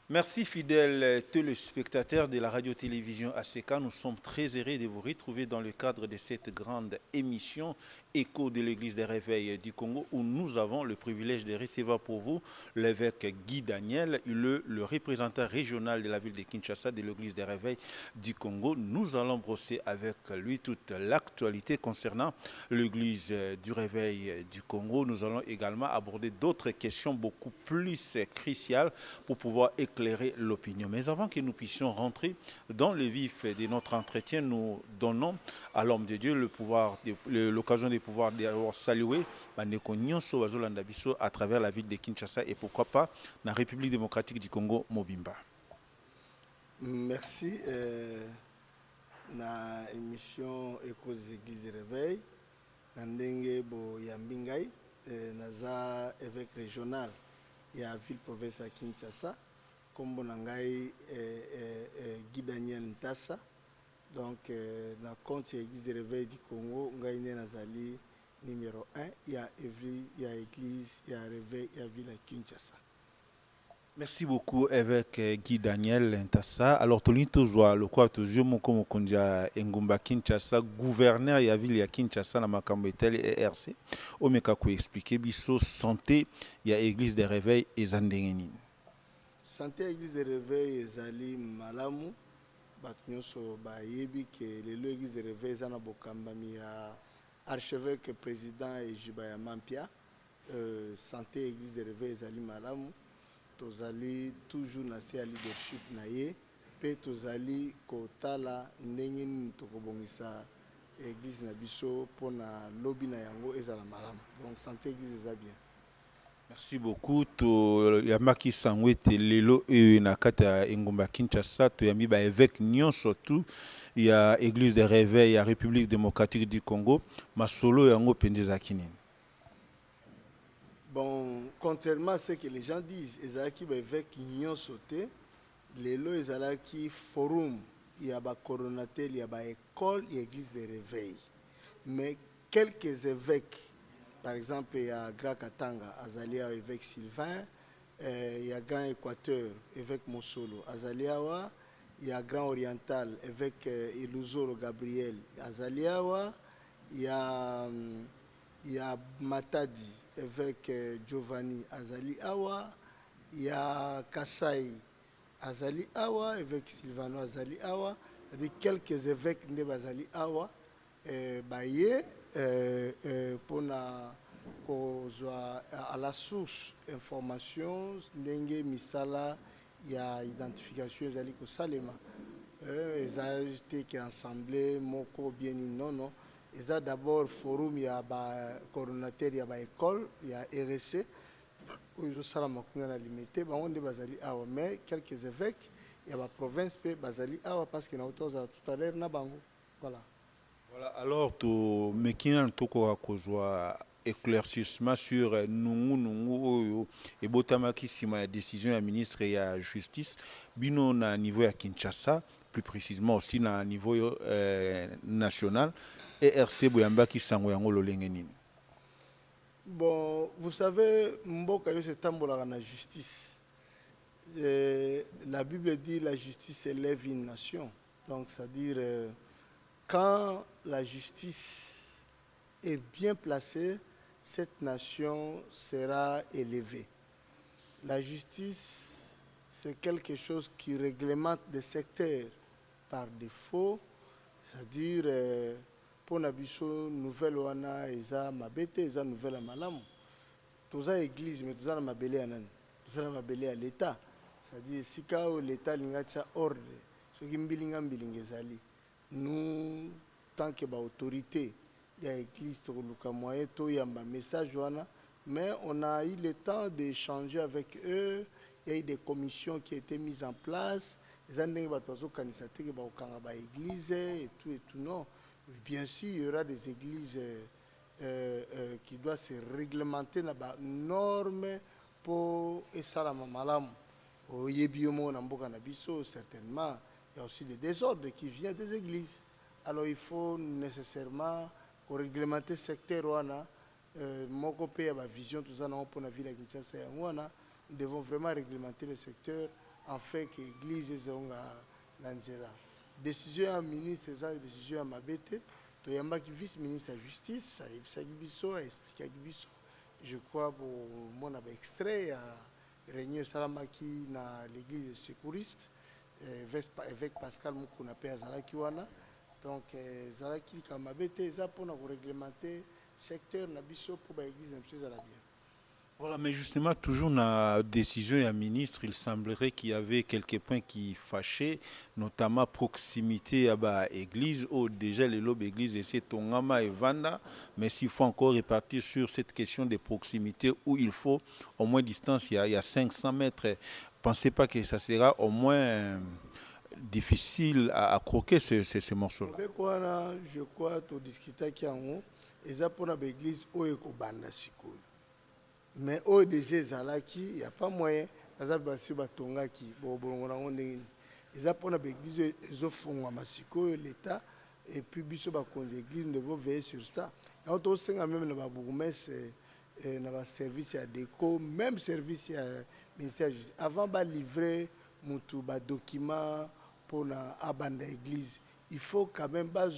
Merci fidèles téléspectateurs de la radio-télévision ACK. Nous sommes très heureux de vous retrouver dans le cadre de cette grande émission Écho de l'Église des Réveils du Congo où nous avons le privilège de recevoir pour vous l'évêque Guy Daniel, le représentant régional de la ville de Kinshasa de l'Église des Réveils du Congo. Nous allons brosser avec lui toute l'actualité concernant l'Église du Réveil du Congo. Nous allons également aborder d'autres questions beaucoup plus cruciales pour pouvoir éclairer l'opinion. Mais avant que nous puissions rentrer dans le vif de notre entretien, nous donnons à l'homme de Dieu l'occasion de pouvoir saluer Bandeko Nyonso Bazolanda Biso à travers la ville de Kinshasa et pourquoi pas la République démocratique du Congo, Mobimba. Merci. Na émission Écho des Églises Réveil, na ndenge bo ya Mbingai, naza évêque régional ya ville province ya Kinshasa, kombo na ngai Guy Daniel Ntassa. Donc na compte ya Église Réveil du Congo, ngai ne nazali numéro 1 ya église ya Réveil ya ville ya Kinshasa. Merci beaucoup, évêque Guy Daniel Ntassa. Alors, Tolini Tozwa, le quoi, toujours mon comme kondia Engumba Kinshasa, gouverneur ya ville ya Kinshasa na makambo etali ERC. Omeka ko expliquer biso santé ya église des réveils ezandengeni. Santé ya église des réveils ezali malamu. Bato nyonso bayebi ke lelo église des réveils eza na bokambami ya archevêque président Ejibaya Mampia. Santé église des réveils ezali malamu. Tozali toujours na se ya leadership na ye pe tozali kotala ndenge nini tokobongisa église na biso pona lobi na yango ezala malamu. Donc santé église eza bien. Merci beaucoup. To yamaki sangwete lelo na kata Engumba Kinshasa to yami ba évêque nyonso tout ya église de réveil ya République démocratique du Congo masolo yango pendeza kinini. Bon, contrairement à ce que les gens disent, ezalaki ba évêque nyonso te, lelo ezalaki forum ya ba coronateur ya ba école ya église de réveil. Mais quelques évêques, par exemple, il y a Grand Katanga, Azalia, évêque Sylvain, il y a Grand Équateur, évêque Mosolo, Azaliawa, il y a Grand Oriental, évêque Iluzoro Gabriel, Azaliawa, il y a Matadi, évêque Giovanni Azali Awa, il y a Kasai Azali Awa, évêque Sylvano Azali Awa, il y a quelques évêques de Bazali Awa, Baye, pour à la source information ndenge misala ya identification ezali ko salema ezajete ki ensemble moko bien non eza d'abord forum ya ba coordinateur ya ba école ya RSC oyo sala makunga na limité bango nde bazali awa mais quelques évêques ya ba province pe bazali awa parce que na otoza tout à l'heure na bango voilà. Voilà, alors, tu mekina toko akozwa éclaircissement sur nungu et botamaki sima la décision ya ministre ya justice bino na niveau ya Kinshasa plus précisément aussi na niveau national ERC boyambaki sango yango lolenge nini. Bon, vous savez, mboka yo setambola na justice. La Bible dit la justice élève une nation. Donc c'est-à-dire quand la justice est bien placée, cette nation sera élevée. La justice, c'est quelque chose qui réglemente des secteurs par défaut, c'est-à-dire pour nabiso nouvelle wana eza mabete eza nouvelle malamu. Toza église mais toza na mabele ya nani? Toza na mabele ya l'État. C'est-à-dire sika o l'État lingacha ordre, soki mbilinga ezali. Nous, tant que autorité, il y a l'église il y a un message, mais on a eu le temps d'échanger avec eux. Il y a eu des commissions qui ont été mises en place. Les églises et tout, non. Bien sûr, il y aura des églises qui doivent se réglementer dans les normes pour Esalama Malam. Certainement. Il y a aussi des désordres qui viennent des églises. Alors il faut nécessairement réglementer le secteur. Nous devons vraiment réglementer le secteur en fait que l'église ezonga nanzela. Décision ya ministre eza décision ya mabete. Toyambaki vice ministre ya justice, ayebisaki biso, expliquaki biso. Je crois pour mon extrait ya réunion salamaki na l'église secouriste avec Pascal Mukuna pe azalaki wana. Donc zalaki kama mabete eza pona ko réglementer secteur na biso pour ba église na biso ezala bien. Voilà, mais justement, toujours dans la décision du ministre, il semblerait qu'il y avait quelques points qui fâchaient, notamment proximité à l'église, où déjà les lobes église et c'est Tongama et Vanda, mais s'il faut encore répartir sur cette question de proximité, où il faut au moins distance, il y a 500 mètres, pensez pas que ça sera au moins difficile à croquer ce morceau-là. Je crois que discuter qui en haut, et ça pour l'église, où est Banda Sikoyo. Mais au DG Zalaki, il n'y a pas moyen. Ils ont pour l'église, ils ont fait l'État, et puis l'église devait veiller sur ça. Et on a même le bourgmestre, le service à déco, même service à ministère de la Justice. Avant de livrer des documents pour l'église, il faut quand même que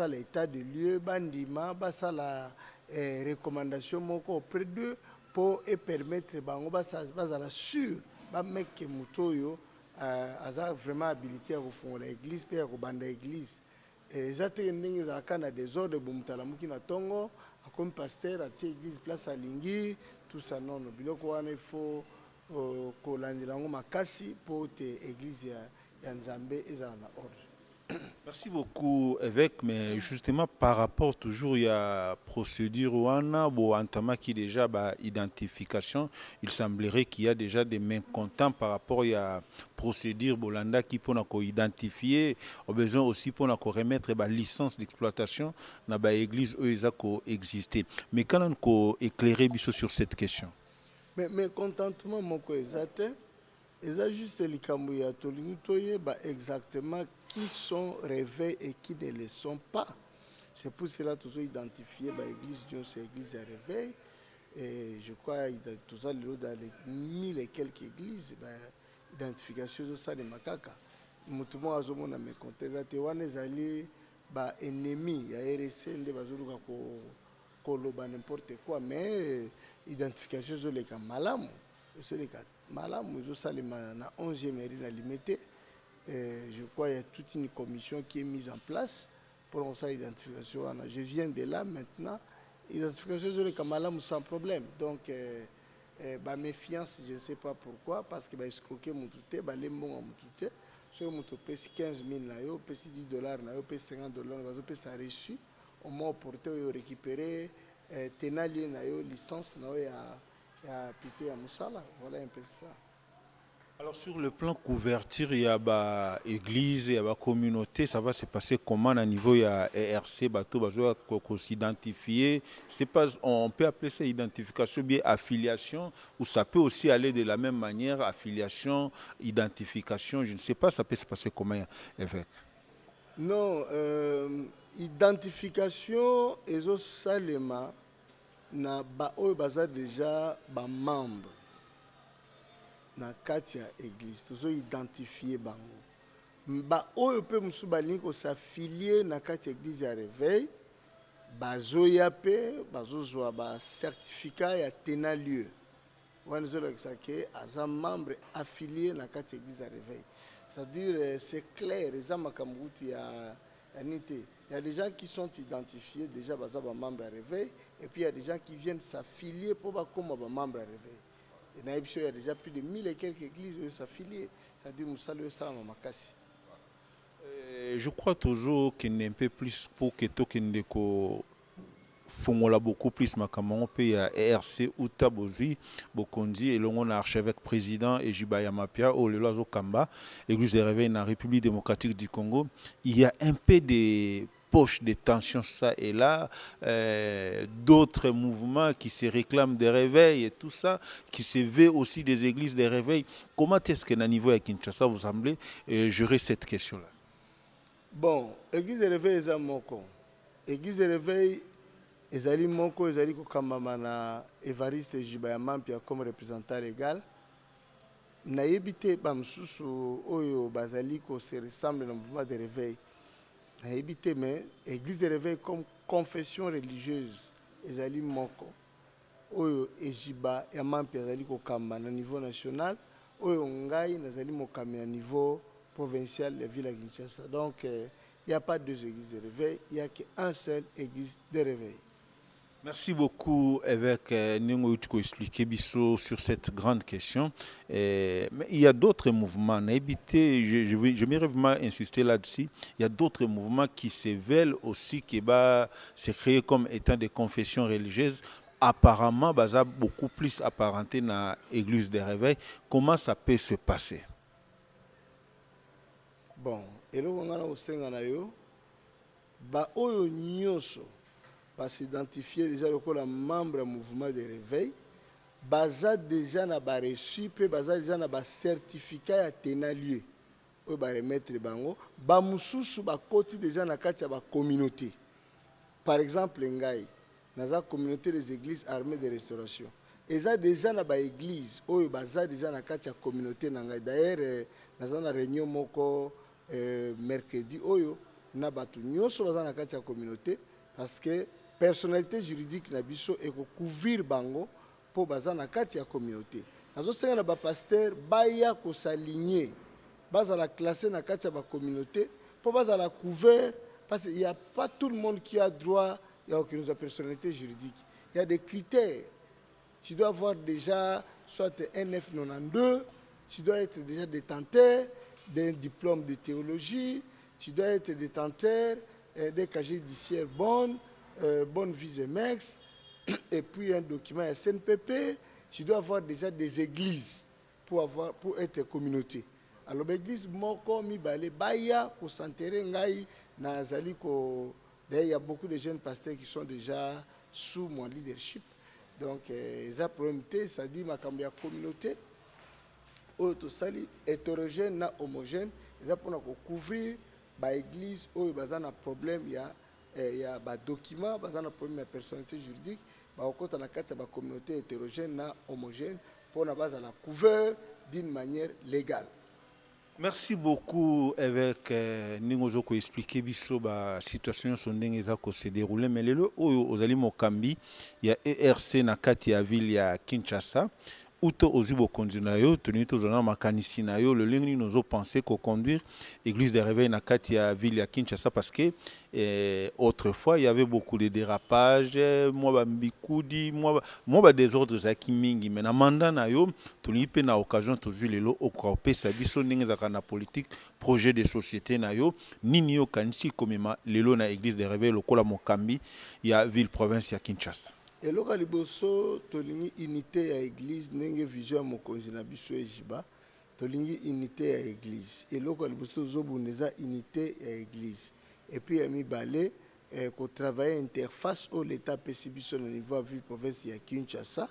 l'état de lieu, bandima, la recommandation auprès d'eux pour permettre à sûr que mutoyo a vraiment habilité à fonder l'église et à banda l'église. Ezate ndenge za kana désordre bomutalamuki na tongo comme pasteur à l'église place à Lingi tout ça non biloko wana il faut kolandela ngo makasi pour te église ya Nzambe ezala na ordre. Merci beaucoup, évêque. Mais justement, par rapport toujours, il y a procédure ouana, entama qui déjà identification, il semblerait qu'il y a déjà des mécontents par rapport à procédure bolanda qui pour identifier, au besoin aussi pour remettre la licence d'exploitation dans l'église où ils ont existé. Mais quand on éclairer sur cette question. Mais contentement, mon exact. Et ça juste les Kamouya exactement qui sont réveillés et qui ne le sont pas. C'est pour cela que nous avons identifié l'église Dieu, c'est l'église à réveil. Et je crois que tout ça, dans les 1000 et quelques églises, l'identification de ça, les macaques. Mutumo azomo na me conteza te wana zali ennemi ya RC nde bazoluka koloba n'importe quoi, mais identification zo les malamu so les malamu zo salima na 11e mairie na limité. Je crois qu'il y a toute une commission qui est mise en place pour ça identification. Je viens de là maintenant, identification zo les malamu sans problème. Donc méfiance, je ne sais pas pourquoi, parce que escroquer mutute lembonga mutute. Si on paye 15 000, on paye 10 dollars, on paye 50 dollars, on paye ça reçu. Au moins, porter, récupérer, tenir la licence, plutôt à Moussala. Voilà un peu ça. Alors, sur le plan couverture, il y a l'église, il y a la communauté, ça va se passer comment à niveau il y a ERC, bateau, s'identifier. C'est pas, on peut appeler ça identification, bien affiliation, ou ça peut aussi aller de la même manière, affiliation, identification, je ne sais pas, ça peut se passer comment, évêque? Non, identification, et au salema, na déjà membre. Na kati ya église tozo identifier bango oyo pe musu balingi s'affilier na kati ya église ya réveil bazoya pe bazozwa certificat ya tena lieu wana zolakisa ke aza membre affilié na kati ya église ya réveil, c'est-à-dire c'est clair eza makambo ya nité. Il y a des gens qui sont identifiés déjà baza ba membre à réveil et puis il y a des gens qui viennent s'affilier pour ba comme ba membre à réveil. Il y a déjà plus de 1000 et quelques églises qui sont affiliées. C'est-à-dire que je crois toujours qu'il y a un peu plus pour que tout le monde fongola beaucoup plus makamon pe ya ERC uta bozui bokondi et l'on a archevêque président et Jibaya Mapia au le loiseau Kamba église de réveil dans la République démocratique du Congo. Il y a un peu de poche de tension ça et là, d'autres mouvements qui se réclament des réveils et tout ça, qui se veut aussi des églises de réveil. Comment est-ce que à niveau à Kinshasa vous semblez gérer cette question-là? Bon, église de réveil est à Moko. Église de réveil est à Moko, est à Kambamana, Évariste Jibaya Mampia comme représentant légal. nayebi te bamosusu oyo bazali se ressemble na mouvement de réveil nayebi te, mais église de réveil comme confession religieuse ezali moko oyo ejiba ya mampe ezali kokamba na niveau national oyo ngai nazali mokambi na niveau provincial ya ville ya Kinshasa. Donc il n'y a pas deux églises de réveil, il n'y a qu'un seul église de réveil. Merci beaucoup, évêque Ningo Utko expliquer Bisso sur cette grande question. Mais il y a d'autres mouvements. Je vais vraiment insister là-dessus. Il y a d'autres mouvements qui se veulent aussi, qui se créer comme étant des confessions religieuses. Apparemment, ça beaucoup plus apparenté à l'église des réveils. Comment ça peut se passer? Bon, et là, on a aussi oyo nyoso va s'identifier déjà le membre du mouvement de réveil. Baza déjà na ba reçu pe baza déjà na ba certificat ya tena lieu. Oyo ba remettre bango, ba mususu ba koti déjà na kati ya ba communauté. Par exemple, ngai naza communauté des églises armées de restauration. Eza déjà na ba église oyo baza déjà na kati ya communauté na ngai. D'ailleurs naza na réunion moko mercredi oyo na batu nyonso baza na kati ya communauté parce que personnalité juridique na biso et couvrir bango pour baza na kati ya communauté. Nazo senga na ba pasteur baya ko s'aligner baza la classer na kati ya ba communauté pour baza la couvert parce qu'il y a pas tout le monde qui a droit à aucune personnalité juridique. Il y a des critères. Tu dois avoir déjà soit un F92, tu dois être déjà détenteur d'un diplôme de théologie, tu dois être détenteur des casiers judiciaires bonne vise MEX, et puis un document SNPP, tu dois avoir déjà des églises pour être communauté. Alors l'église moko mibale baya ko s'enterrer ngai na zali ko. D'ailleurs il y a beaucoup de jeunes pasteurs qui sont déjà sous mon leadership. Donc ça problème ça dit makambo ya communauté oyo to sali hétérogène na homogène, ça pour couvrir ba église oyo baza na problème ya ba document baza na problème ya personnalité juridique ba okota na kati ya ba communauté hétérogène na homogène pour na baza la couvert d'une manière légale. Merci beaucoup avec Ningozo ko expliquer biso ba situation so ndenge za ko se dérouler mais lelo oyo ozali mokambi ya ERC na kati ya ville ya Kinshasa. Outo ozubo kondunayo tenu tozona makanisi na yo le lingi nozo penser ko conduire église de réveil na kati ya ville ya Kinshasa parce que autrefois il y avait beaucoup de dérapages moi ba mbikudi moi ba désordres za kimingi mais na mandat na yo toni pe na occasion to vu lelo okopé sa biso ndenge za na politique projet de société na yo nini yo kanisi komema lelo na église de réveil lokola mokambi ya ville province ya Kinshasa. Et là, liboso tolingi unité à l'église, n'enge vision mon mokonzi na biso ejiba, tolingi unité à l'église. Et là, liboso zobuneza unité à l'église. Et puis ami balé ko travailler interface au l'état pesi biso na niveau ville province ya Kinshasa,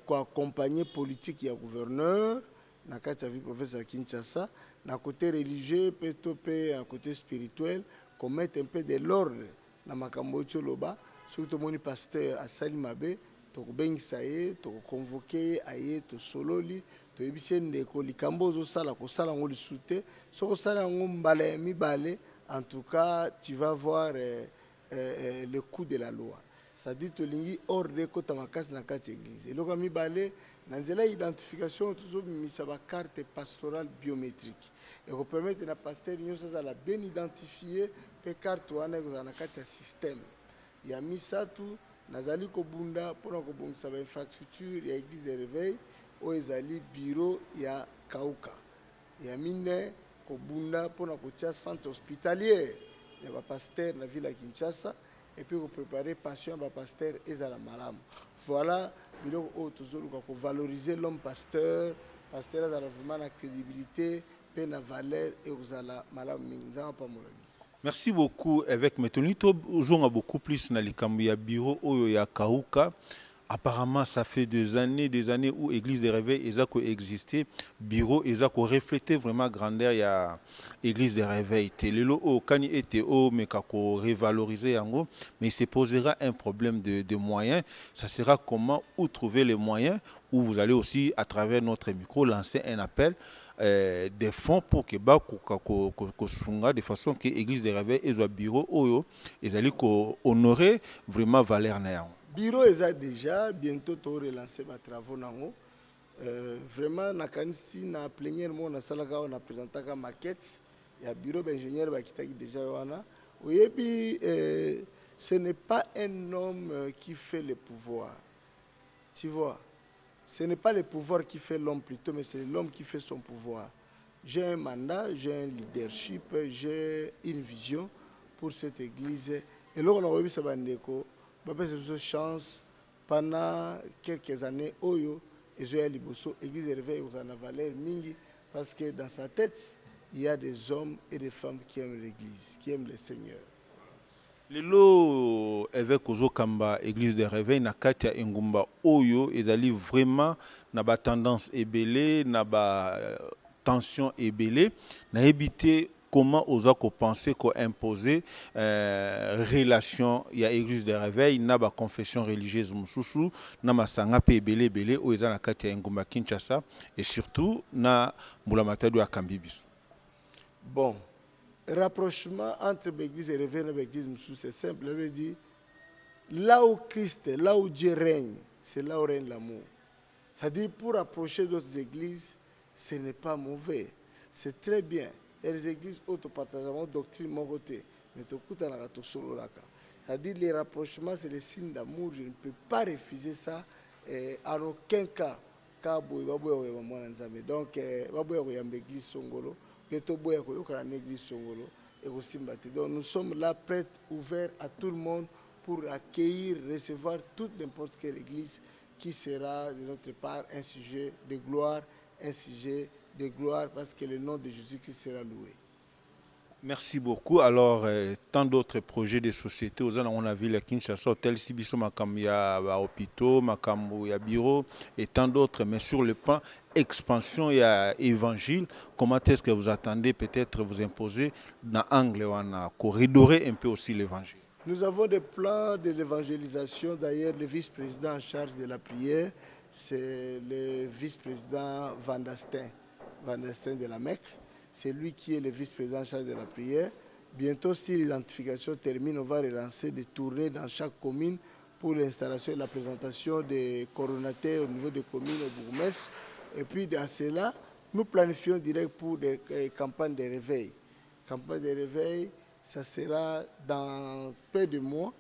ko accompagner politique ya gouverneur na kati ya ville province ya Kinshasa, na côté religieux pe topé à côté spirituel, qu'on mette un peu de l'ordre na makambo choloba. Surtout mon pasteur à Salimabe, to bengisa ye, to convoquer aye, to sololi, to ebisende ko likambozo sala ko sala ngoli soute, so ko sala ngombale mi balé, en tout cas tu vas voir le coup de la loi. Ça dit to lingi ordre ko tamakas na kati église. Et loka mi balé nanzela identification toujours misa ba carte pastorale biométrique. Et ko permettre na pasteur nyonso za la bien identifier pe carte wana ko na kati système. Ya misatu nazali kobunda pour kobongisa ba infrastructure ya église de réveil o ezali bureau ya Kauka. Ya mine kobunda pour kotia centre hospitalier ya ba pasteur na ville ya Kinshasa et puis préparer patient ba pasteur ezala malamu. Voilà biloko o tozoluka ko valoriser l'homme pasteur ezala vraiment la crédibilité pe na valeur et ezala malamu mingi nzamba pa molani. Merci beaucoup avec Metonito. Nous avons beaucoup plus dans les bureau oyo ya Kauka. Apparemment, ça fait des années où Église des Réveils a existé, bureau a reflété vraiment grandeur, il y a Église des Réveils. Telelo o kani était o mais kako revaloriser yango, mais il se posera un problème de moyens. Ça sera comment où trouver les moyens, où vous allez aussi à travers notre micro lancer un appel des fonds pour que sunga de façon que Église des Réveils et bureau oyo ils allaient honorer vraiment valeur na yango. Bureau est déjà, bientôt tu relancer mes travaux. Vraiment, na plénière, on a présenté la maquette. Il y a bureau d'ingénieur qui est déjà là. Et puis, ce n'est pas un homme qui fait le pouvoir. Tu vois, ce n'est pas le pouvoir qui fait l'homme plutôt, mais c'est l'homme qui fait son pouvoir. J'ai un mandat, j'ai un leadership, j'ai une vision pour cette église. Et là, on a vu ce bandeko. Une chance pendant quelques années oyo ezoya liboso église réveil aux en valeur mingi parce que dans sa tête il y a des hommes et des femmes qui aiment l'église, qui aiment le Seigneur. Lelo évêque Ozokamba église de réveil na kati ya engumba oyo ezali vraiment na ba tendance ebelé na ba tension ebelé na ebité. Comment osa ko penser ko imposer relation ya église de réveil na ba confession religieuse mususu na masanga pe belé o eza na kati ya ngumba Kinshasa et surtout na mbulamatadu ya Kambibiso. Bon, rapprochement entre l'église et réveil et l'église mususu c'est simple, je veux dire là où Christ, là où Dieu règne, c'est là où règne l'amour. C'est-à-dire pour approcher d'autres églises, ce n'est pas mauvais, c'est très bien. Et les églises autopartageant doctrine mon côté, mais tout le temps solo là. C'est-à-dire les rapprochements, c'est les signes d'amour. Je ne peux pas refuser ça en aucun cas. Donc, l'église Songolo, donc nous sommes là prêts, ouverts à tout le monde pour accueillir, recevoir toute n'importe quelle église qui sera de notre part un sujet de gloire, un sujet de gloire parce que le nom de Jésus-Christ sera loué. Merci beaucoup. Alors, tant d'autres projets de société, on a vu la Kinshasa, Hôtel Sibiso, Makamia, hôpitaux, Makambo, bureau, et tant d'autres. Mais sur le plan expansion, il y a évangile. Comment est-ce que vous attendez peut-être vous imposer dans l'angle, on a corridorer un peu aussi l'évangile? Nous avons des plans de l'évangélisation. D'ailleurs, le vice-président en charge de la prière, c'est le vice-président Van Dasten de la Mecque. C'est lui qui est le vice-président en charge de la prière. Bientôt, si l'identification termine, on va relancer des tournées dans chaque commune pour l'installation et la présentation des coordonnateurs au niveau des communes et bourgmestres. Et puis, dans cela, nous planifions direct pour des campagnes de réveil. Campagne de réveil, ça sera dans peu de mois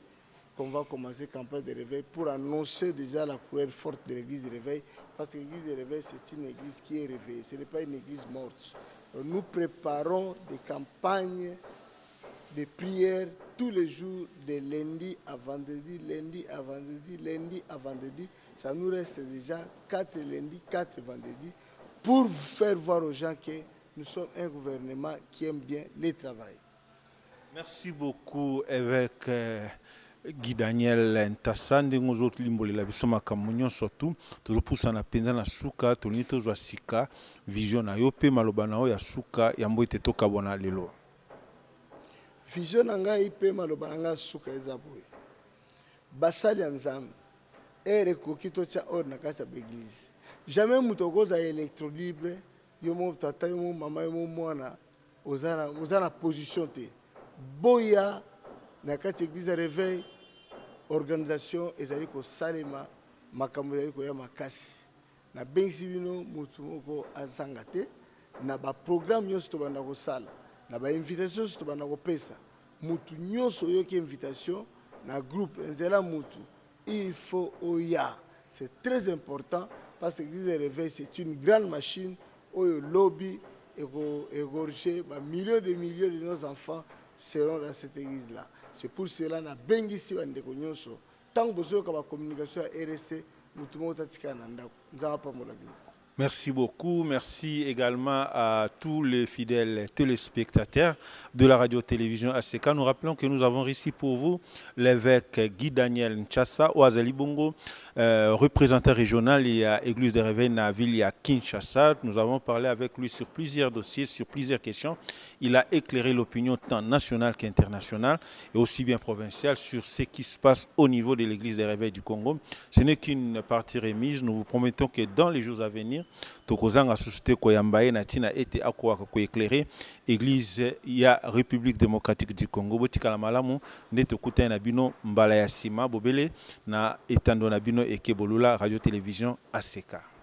qu'on va commencer campagne de réveil pour annoncer déjà la couleur forte de l'église de réveil. Parce que l'église de réveil, c'est une église qui est réveillée. Ce n'est pas une église morte. Nous préparons des campagnes de prières tous les jours, de lundi à vendredi, lundi à vendredi, lundi à vendredi. Ça nous reste déjà 4 lundis, 4 vendredis pour faire voir aux gens que nous sommes un gouvernement qui aime bien le travail. Merci beaucoup, évêque Guy Daniel Ntassa ndenge ozoti limbolela biso makambo nyonso tu tozopusana mpenza na suka tolingi tozwa sika vision na yo mpe maloba na yo ya suka yango ete tokabwana lelo. Vision na ngai mpe maloba na ngai suka eza boye basali ya nzambe ere ekoki totya ordre na kati ya baeglise. Jamais moto okozala électrolibre yo mo tata yo mo mama yo mo mwana oza na position te boya na kati église ya réveil organisation ezali kosalema makambo ezali koya makasi na bengisi bino motu moko azanga te na baprogramme nyonso tobanda kosala na bainvitation nyonso tobanda kopesa motu nyonso oyoki invitation na groupe nzela motu il faut oya. C'est très important parce que l'église de réveil c'est une grande machine oyo lobby égorger millions de nos enfants seront dans cette église-là. C'est pour cela que nous avons bengisi bandeko nyonso. Tant que vous avez la communication à RSC, nous avons pas. Merci beaucoup. Merci également à tous les fidèles téléspectateurs de la radio-télévision ACK. Nous rappelons que nous avons ici pour vous l'évêque Guy Daniel Ntassa Ouazali Bongo, représentant régional et à Église des Réveils dans la ville à Kinshasa. Nous avons parlé avec lui sur plusieurs dossiers, sur plusieurs questions. Il a éclairé l'opinion tant nationale qu'internationale et aussi bien provinciale sur ce qui se passe au niveau de l'Église des Réveils du Congo. Ce n'est qu'une partie remise. Nous vous promettons que dans les jours à venir, Tokozanga Société Koyambaye Natina était à quoi éclairer Église ya République démocratique du Congo. Botikala malamu neto kuta na bino mbala ya sima bobele na etando na bino ekebolula radio télévision ACK.